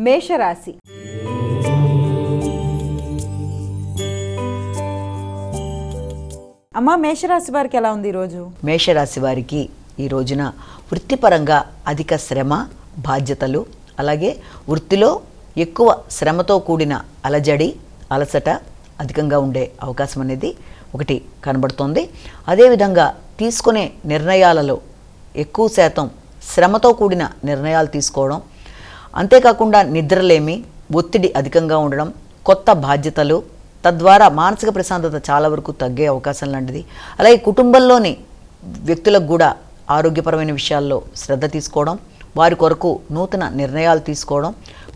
మేషరాశి. అమ్మ, మేషరాశి వారికి ఎలా ఉంది ఈరోజు? మేషరాశి వారికి ఈ రోజున వృత్తిపరంగా అధిక శ్రమ, బాధ్యతలు, అలాగే వృత్తిలో ఎక్కువ శ్రమతో కూడిన అలజడి, అలసట అధికంగా ఉండే అవకాశం అనేది ఒకటి కనబడుతోంది. అదేవిధంగా తీసుకునే నిర్ణయాలలో ఎక్కువ శాతం శ్రమతో కూడిన నిర్ణయాలు తీసుకోవడం, అంతేకాకుండా నిద్రలేమి, ఒత్తిడి అధికంగా ఉండడం, కొత్త బాధ్యతలు, తద్వారా మానసిక ప్రశాంతత చాలా వరకు తగ్గే అవకాశం లాంటిది. అలాగే కుటుంబంలోని వ్యక్తులకు కూడా ఆరోగ్యపరమైన విషయాల్లో శ్రద్ధ తీసుకోవడం, వారి కొరకు నూతన నిర్ణయాలు తీసుకోవడం,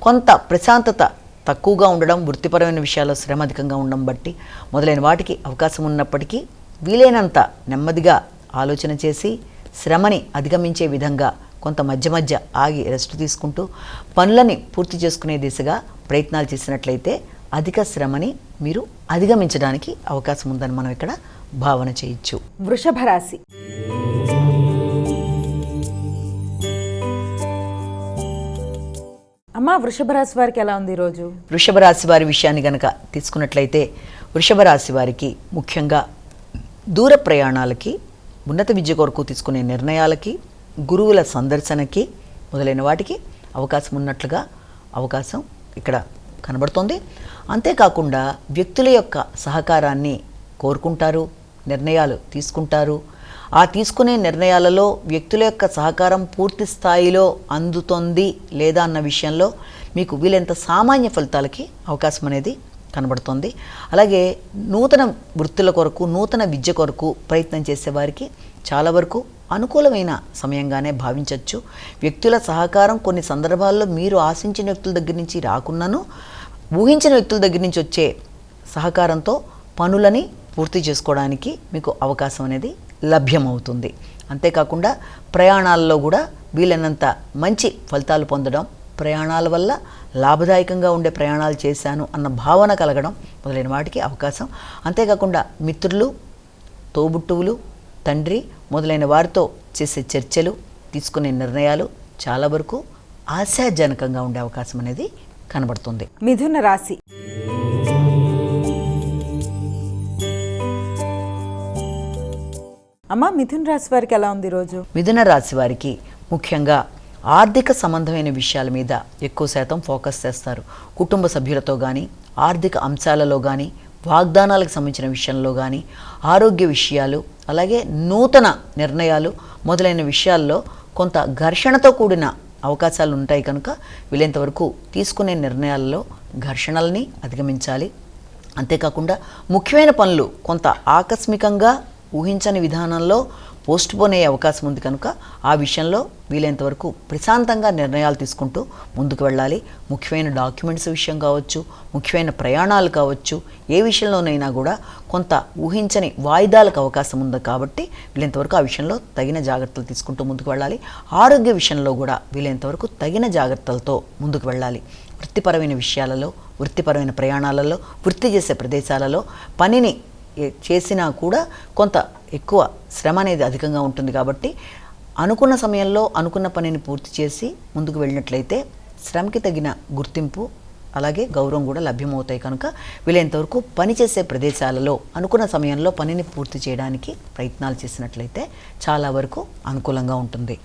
కొంత ప్రశాంతత తక్కువగా ఉండడం, వృత్తిపరమైన విషయాల్లో శ్రమ అధికంగా ఉండడం బట్టి మొదలైన వాటికి అవకాశం ఉన్నప్పటికీ వీలైనంత నెమ్మదిగా ఆలోచన చేసి శ్రమని అధిగమించే విధంగా కొంత మధ్య మధ్య ఆగి రెస్ట్ తీసుకుంటూ పనులని పూర్తి చేసుకునే దిశగా ప్రయత్నాలు చేసినట్లయితే అధిక శ్రమని మీరు అధిగమించడానికి అవకాశం ఉందని మనం ఇక్కడ భావన చేయొచ్చు. వృషభ రాశి. అమ్మ, వృషభ రాశి వారికి ఎలా ఉంది ఈరోజు? వృషభ రాశి వారి విషయాన్ని గనక తీసుకున్నట్లయితే వృషభ రాశి వారికి ముఖ్యంగా దూర ప్రయాణాలకి, ఉన్నత విద్య కొరకు తీసుకునే నిర్ణయాలకి, గురువుల సందర్శనకి మొదలైన వాటికి అవకాశం ఉన్నట్లుగా అవకాశం ఇక్కడ కనబడుతోంది. అంతేకాకుండా వ్యక్తుల యొక్క సహకారాన్ని కోరుకుంటారు, నిర్ణయాలు తీసుకుంటారు. ఆ తీసుకునే నిర్ణయాలలో వ్యక్తుల యొక్క సహకారం పూర్తి స్థాయిలో అందుతోంది లేదా అన్న విషయంలో మీకు వీలైనంత సామాన్య ఫలితాలకి అవకాశం అనేది కనబడుతోంది. అలాగే నూతన వృత్తుల కొరకు, నూతన విద్య కొరకు ప్రయత్నం చేసేవారికి చాలా వరకు అనుకూలమైన సమయంగానే భావించవచ్చు. వ్యక్తుల సహకారం కొన్ని సందర్భాల్లో మీరు ఆశించిన వ్యక్తుల దగ్గర నుంచి రాకున్నాను, ఊహించిన వ్యక్తుల దగ్గర నుంచి వచ్చే సహకారంతో పనులని పూర్తి చేసుకోవడానికి మీకు అవకాశం అనేది లభ్యమవుతుంది. అంతేకాకుండా ప్రయాణాల్లో కూడా వీలైనంత మంచి ఫలితాలు పొందడం, ప్రయాణాల వల్ల లాభదాయకంగా ఉండే ప్రయాణాలు చేశాను అన్న భావన కలగడం మొదలైన వాటికి అవకాశం. అంతేకాకుండా మిత్రులు, తోబుట్టువులు, తండ్రి మొదలైన వారితో చేసే చర్చలు, తీసుకునే నిర్ణయాలు చాలా వరకు ఆశాజనకంగా ఉండే అవకాశం అనేది కనబడుతుంది. మిథున రాశి. అమ్మ, మిథున రాశి వారికి ఎలా ఉంది ఈరోజు? మిథున రాశి వారికి ముఖ్యంగా ఆర్థిక సంబంధమైన విషయాల మీద ఎక్కువ శాతం ఫోకస్ చేస్తారు. కుటుంబ సభ్యులతో కానీ, ఆర్థిక అంశాలలో కానీ, వాగ్దానాలకు సంబంధించిన విషయంలో కానీ, ఆరోగ్య విషయాలు, అలాగే నూతన నిర్ణయాలు మొదలైన విషయాల్లో కొంత ఘర్షణతో కూడిన అవకాశాలు ఉంటాయి. కనుక వీలైనంతవరకు తీసుకునే నిర్ణయాలలో ఘర్షణల్ని అధిగమించాలి. అంతేకాకుండా ముఖ్యమైన పనులు కొంత ఆకస్మికంగా ఊహించని విధానంలో పోస్ట్ పోన్ అయ్యే అవకాశం ఉంది. కనుక ఆ విషయంలో వీలైనంతవరకు ప్రశాంతంగా నిర్ణయాలు తీసుకుంటూ ముందుకు వెళ్ళాలి. ముఖ్యమైన డాక్యుమెంట్స్ విషయం కావచ్చు, ముఖ్యమైన ప్రయాణాలు కావచ్చు, ఏ విషయంలోనైనా కూడా కొంత ఊహించని వాయిదాలకు అవకాశం ఉంది. కాబట్టి వీలైనంతవరకు ఆ విషయంలో తగిన జాగ్రత్తలు తీసుకుంటూ ముందుకు వెళ్ళాలి. ఆరోగ్య విషయంలో కూడా వీలైనంతవరకు తగిన జాగ్రత్తలతో ముందుకు వెళ్ళాలి. వృత్తిపరమైన విషయాలలో, వృత్తిపరమైన ప్రయాణాలలో, వృత్తి చేసే ప్రదేశాలలో పనిని చేసినా కూడా కొంత ఎక్కువ శ్రమ అనేది అధికంగా ఉంటుంది. కాబట్టి అనుకున్న సమయంలో అనుకున్న పనిని పూర్తి చేసి ముందుకు వెళ్ళినట్లయితే శ్రమకి తగిన గుర్తింపు, అలాగే గౌరవం కూడా లభ్యమవుతాయి. కనుక వీలైనంతవరకు పనిచేసే ప్రదేశాలలో అనుకున్న సమయంలో పనిని పూర్తి చేయడానికి ప్రయత్నాలు చేసినట్లయితే చాలా వరకు అనుకూలంగా ఉంటుంది.